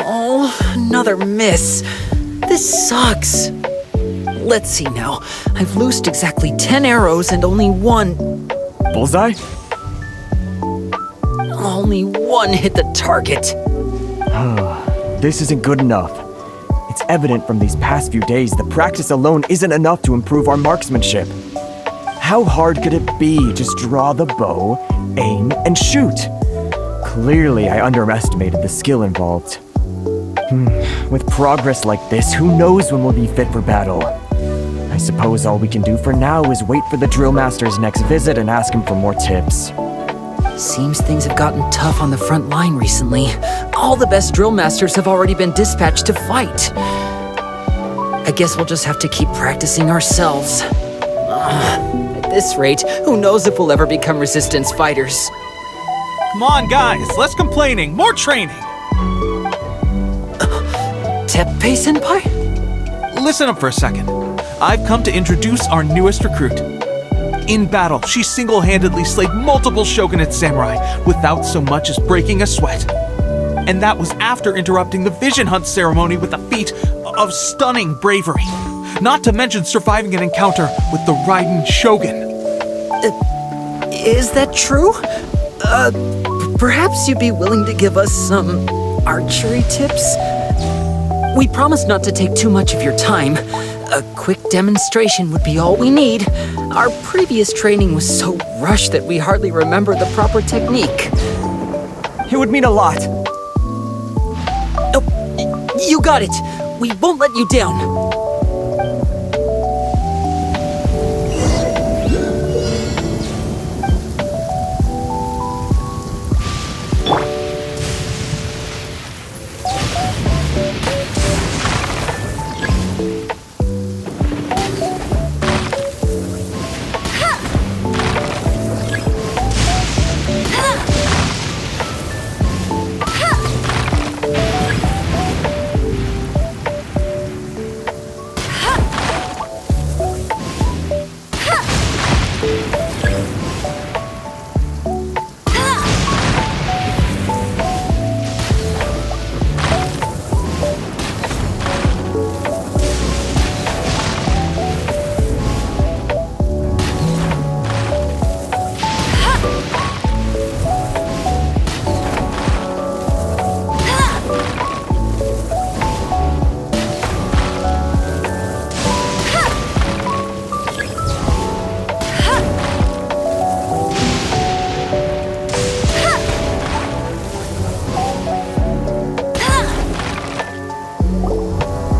Oh, another miss. This sucks. Let's see now. I've loosed exactly 10 arrows and only one... Bullseye? Only one hit the target. This isn't good enough. It's evident from these past few days that practice alone isn't enough to improve our marksmanship. How hard could it be? Just draw the bow, aim, and shoot. Clearly, I underestimated the skill involved. With progress like this, who knows when we'll be fit for battle? I suppose all we can do for now is wait for the drill master's next visit and ask him for more tips. Seems things have gotten tough on the front line recently. All the best drill masters have already been dispatched to fight. I guess we'll just have to keep practicing ourselves. At this rate, who knows if we'll ever become resistance fighters. Come on, guys, less complaining, more training. Teppei-senpai? Listen up for a second. I've come to introduce our newest recruit. In battle, she single-handedly slayed multiple shogunate samurai without so much as breaking a sweat. And that was after interrupting the vision hunt ceremony with a feat of stunning bravery. Not to mention surviving an encounter with the Raiden Shogun. Is that true? Perhaps you'd be willing to give us some archery tips? We promise not to take too much of your time. A quick demonstration would be all we need. Our previous training was so rushed that we hardly remember the proper technique. It would mean a lot. Oh, you got it. We won't let you down.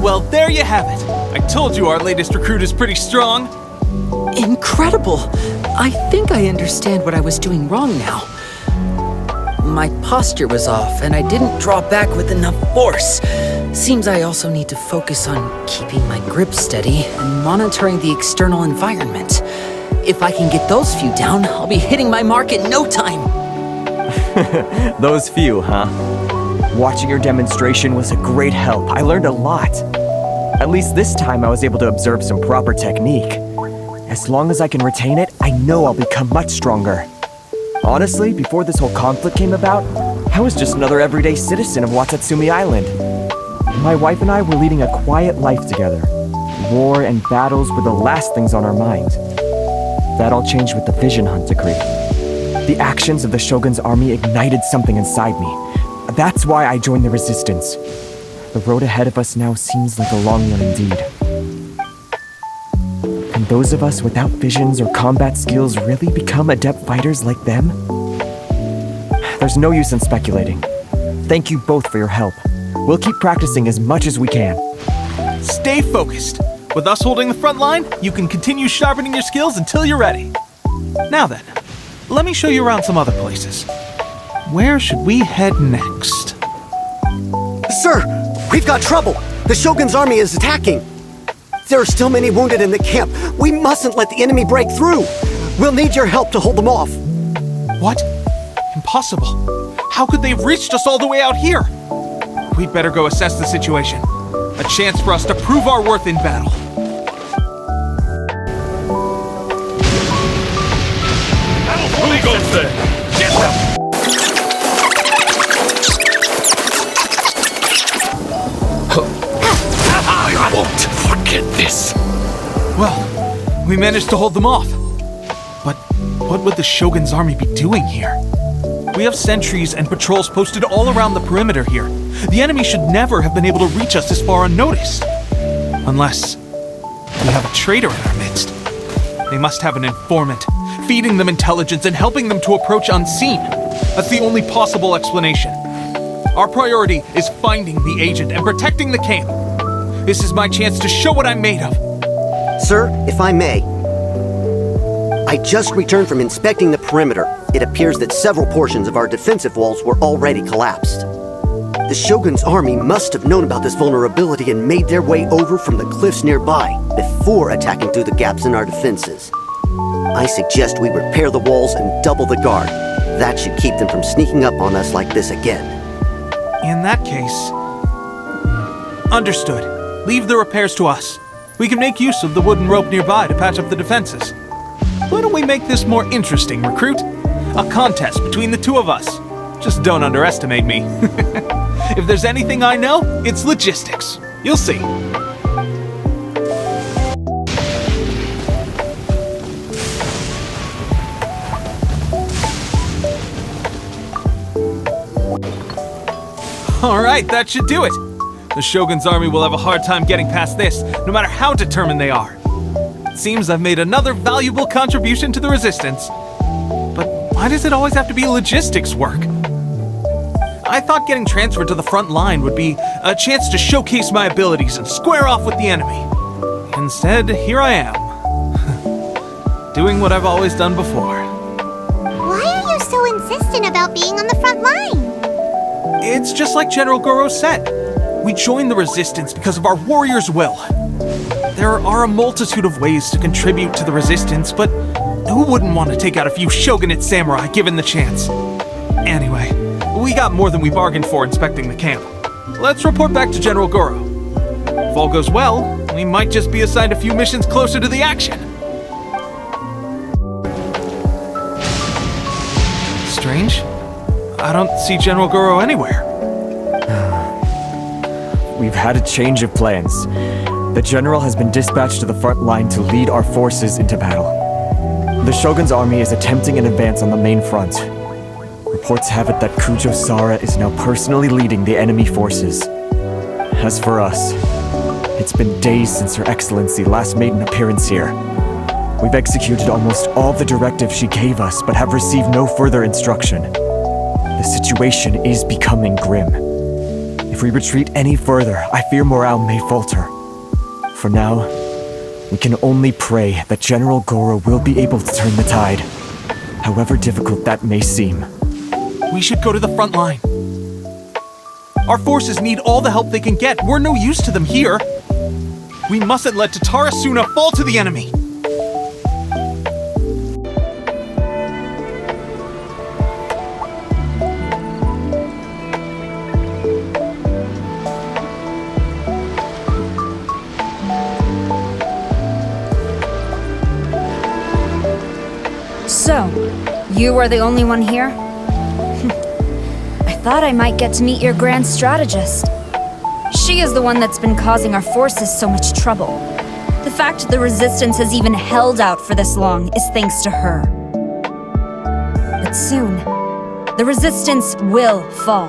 Well, there you have it. I told you our latest recruit is pretty strong. Incredible! I think I understand what I was doing wrong now. My posture was off, and I didn't draw back with enough force. Seems I also need to focus on keeping my grip steady and monitoring the external environment. If I can get those few down, I'll be hitting my mark in no time. Those few, huh? Watching your demonstration was a great help. I learned a lot. At least this time I was able to observe some proper technique. As long as I can retain it, I know I'll become much stronger. Honestly, before this whole conflict came about, I was just another everyday citizen of Watatsumi Island. My wife and I were leading a quiet life together. War and battles were the last things on our mind. That all changed with the vision hunt decree. The actions of the Shogun's army ignited something inside me. That's why I joined the resistance. The road ahead of us now seems like a long one indeed. Can those of us without visions or combat skills really become adept fighters like them? There's no use in speculating. Thank you both for your help. We'll keep practicing as much as we can. Stay focused. With us holding the front line, you can continue sharpening your skills until you're ready. Now then, let me show you around some other places. Where should we head next? Sir, we've got trouble. The Shogun's army is attacking. There are still many wounded in the camp. We mustn't let the enemy break through. We'll need your help to hold them off. What? Impossible. How could they have reached us all the way out here? We'd better go assess the situation. A chance for us to prove our worth in battle. battle formations! Who goes there? Get them! I won't forget this. Well, we managed to hold them off. But what would the Shogun's army be doing here? We have sentries and patrols posted all around the perimeter here. The enemy should never have been able to reach us this far unnoticed. Unless we have a traitor in our midst. They must have an informant, feeding them intelligence and helping them to approach unseen. That's the only possible explanation. Our priority is finding the agent and protecting the camp. This is my chance to show what I'm made of. Sir, if I may, I just returned from inspecting the perimeter. It appears that several portions of our defensive walls were already collapsed. The Shogun's army must have known about this vulnerability and made their way over from the cliffs nearby before attacking through the gaps in our defenses. I suggest we repair the walls and double the guard. That should keep them from sneaking up on us like this again. In that case... Understood. Leave the repairs to us. We can make use of the wooden rope nearby to patch up the defenses. Why don't we make this more interesting, recruit? A contest between the two of us. Just don't underestimate me. If there's anything I know, it's logistics. You'll see. Alright, that should do it. The Shogun's army will have a hard time getting past this, no matter how determined they are. It seems I've made another valuable contribution to the resistance. But why does it always have to be logistics work? I thought getting transferred to the front line would be a chance to showcase my abilities and square off with the enemy. Instead, here I am. Doing what I've always done before. Why are you so insistent about being on the front line? It's just like General Gorou said. We joined the resistance because of our warrior's will. There are a multitude of ways to contribute to the resistance, but who wouldn't want to take out a few shogunate samurai given the chance? Anyway, we got more than we bargained for inspecting the camp. Let's report back to General Gorou. If all goes well, we might just be assigned a few missions closer to the action. Strange. I don't see General Gorou anywhere. We've had a change of plans. The general has been dispatched to the front line to lead our forces into battle. The Shogun's army is attempting an advance on the main front. Reports have it that Kujou Sara is now personally leading the enemy forces. As for us, it's been days since Her Excellency last made an appearance here. We've executed almost all the directives she gave us, but have received no further instruction. The situation is becoming grim. If we retreat any further, I fear morale may falter. For now, we can only pray that General Gorou will be able to turn the tide, however difficult that may seem. We should go to the front line. Our forces need all the help they can get. We're no use to them here. We mustn't let Tatarasuna fall to the enemy. So, you are the only one here? I thought I might get to meet your grand strategist. She is the one that's been causing our forces so much trouble. The fact the resistance has even held out for this long is thanks to her. But soon, the resistance will fall.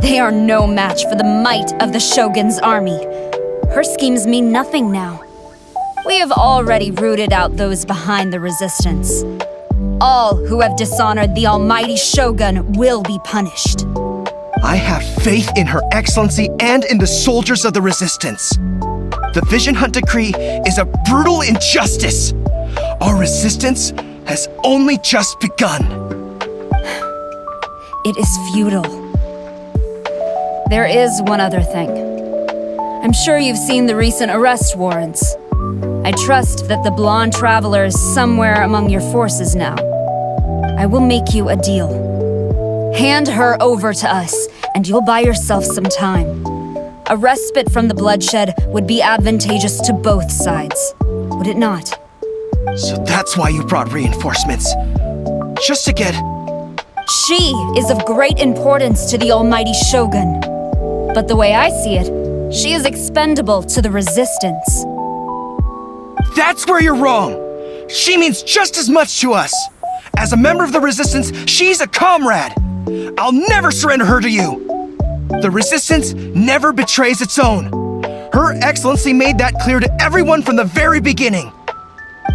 They are no match for the might of the Shogun's army. Her schemes mean nothing now. We have already rooted out those behind the resistance. All who have dishonored the almighty Shogun will be punished. I have faith in Her Excellency and in the soldiers of the Resistance. The Vision Hunt Decree is a brutal injustice. Our resistance has only just begun. It is futile. There is one other thing. I'm sure you've seen the recent arrest warrants. I trust that the blonde traveler is somewhere among your forces now. I will make you a deal. Hand her over to us, and you'll buy yourself some time. A respite from the bloodshed would be advantageous to both sides, would it not? So that's why you brought reinforcements. just to get... She is of great importance to the almighty Shogun. But the way I see it, she is expendable to the Resistance. That's where you're wrong! She means just as much to us! As a member of the Resistance, she's a comrade! I'll never surrender her to you! The Resistance never betrays its own. Her Excellency made that clear to everyone from the very beginning.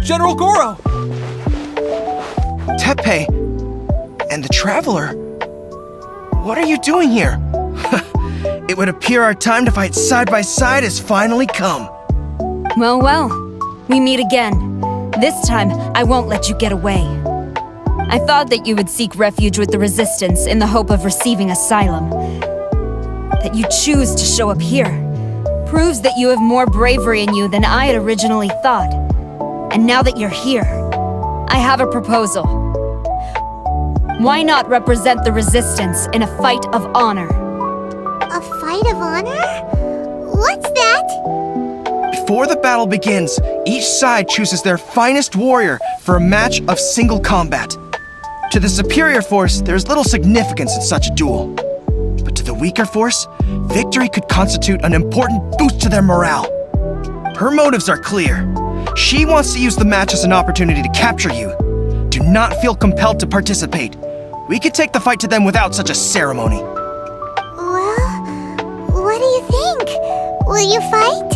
General Gorou! Teppei and the Traveler? What are you doing here? It would appear our time to fight side by side has finally come. Well, well, we meet again. This time, I won't let you get away. I thought that you would seek refuge with the Resistance in the hope of receiving asylum. That you choose to show up here proves that you have more bravery in you than I had originally thought. And now that you're here, I have a proposal. Why not represent the Resistance in a fight of honor? A fight of honor? What's that? Before the battle begins, each side chooses their finest warrior for a match of single combat. To the superior force, there is little significance in such a duel. But to the weaker force, victory could constitute an important boost to their morale. Her motives are clear. She wants to use the match as an opportunity to capture you. Do not feel compelled to participate. We could take the fight to them without such a ceremony. Well, what do you think? Will you fight?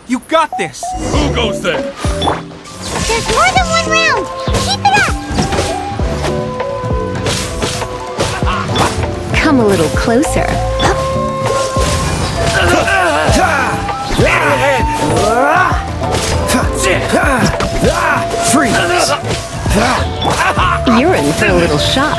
You got this! Who goes there? There's more than one round! Keep it up! Come a little closer. Freeze! You're in for a little shock.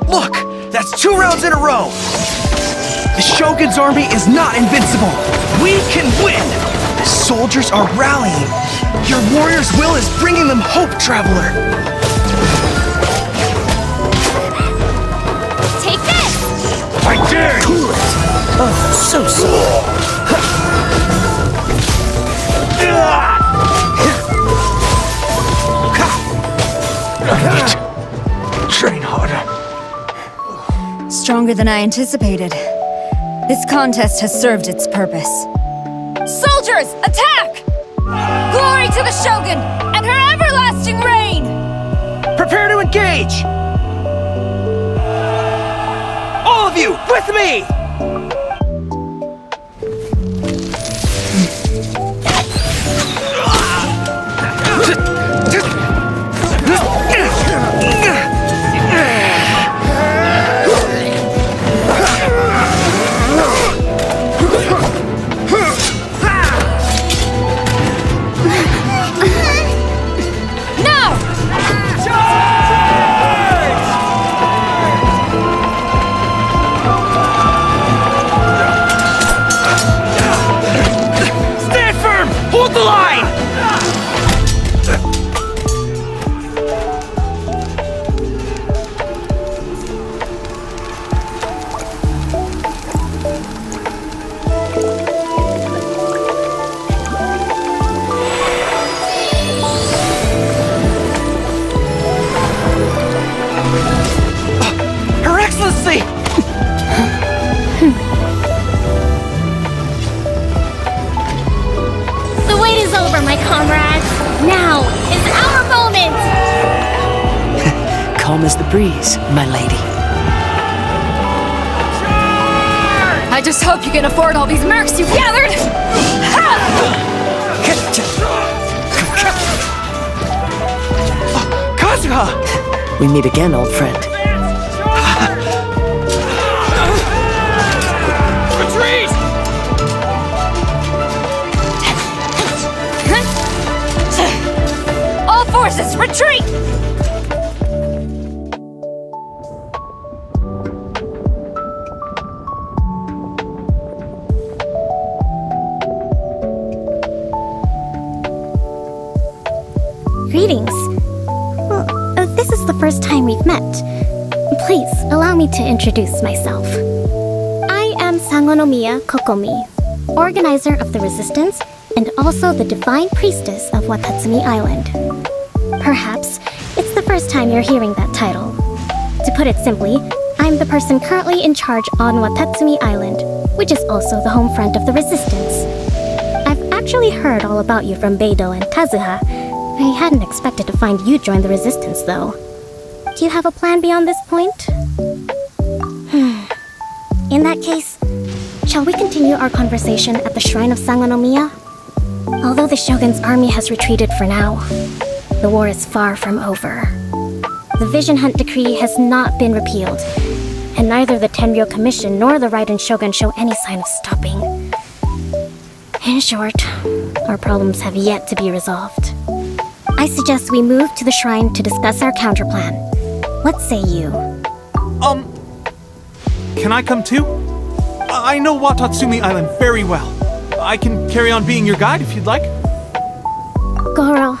Look! That's 2 rounds in a row! The Shogun's army is not invincible! We can win! The soldiers are rallying! Your warrior's will is bringing them hope, Traveler! Take this! I dare you! Cool it. Oh, so slow. Train harder. Stronger than I anticipated. This contest has served its purpose. Soldiers, attack! Glory to the Shogun and her everlasting reign! Prepare to engage! All of you, with me! calm as the breeze, my lady. I just hope you can afford all these mercs you've gathered! Kazuha! We meet again, old friend. Retreat! All forces, retreat! Greetings. Well, this is the first time we've met. Please, allow me to introduce myself. I am Sangonomiya Kokomi, organizer of the Resistance and also the Divine Priestess of Watatsumi Island. Perhaps it's the first time you're hearing that title. To put it simply, I'm the person currently in charge on Watatsumi Island, which is also the home front of the Resistance. I've actually heard all about you from Beidou and Kazuha. I hadn't expected to find you join the Resistance, though. Do you have a plan beyond this point? In that case, shall we continue our conversation at the Shrine of Sangonomiya? Although the Shogun's army has retreated for now, the war is far from over. The Vision Hunt Decree has not been repealed, and neither the Tenryo Commission nor the Raiden Shogun show any sign of stopping. In short, our problems have yet to be resolved. I suggest we move to the shrine to discuss our counterplan. What say you? Can I come too? I know Watatsumi Island very well. I can carry on being your guide if you'd like. Gorou,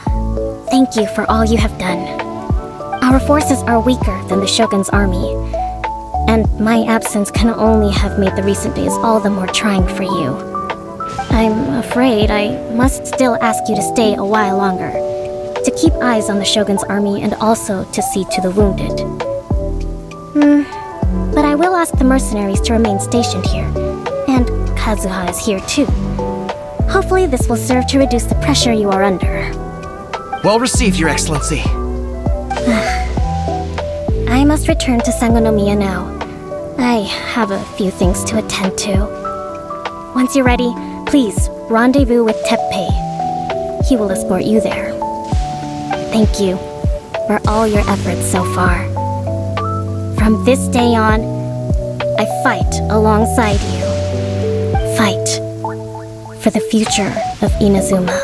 thank you for all you have done. Our forces are weaker than the Shogun's army, and my absence can only have made the recent days all the more trying for you. I'm afraid I must still ask you to stay a while longer, to keep eyes on the Shogun's army and also to see to the wounded. But I will ask the mercenaries to remain stationed here, and Kazuha is here too. Hopefully this will serve to reduce the pressure you are under. Well received, Your Excellency. I must return to Sangonomiya now. I have a few things to attend to. Once you're ready, please rendezvous with Teppei. He will escort you there. Thank you for all your efforts so far. From this day on, I fight alongside you. Fight for the future of Inazuma.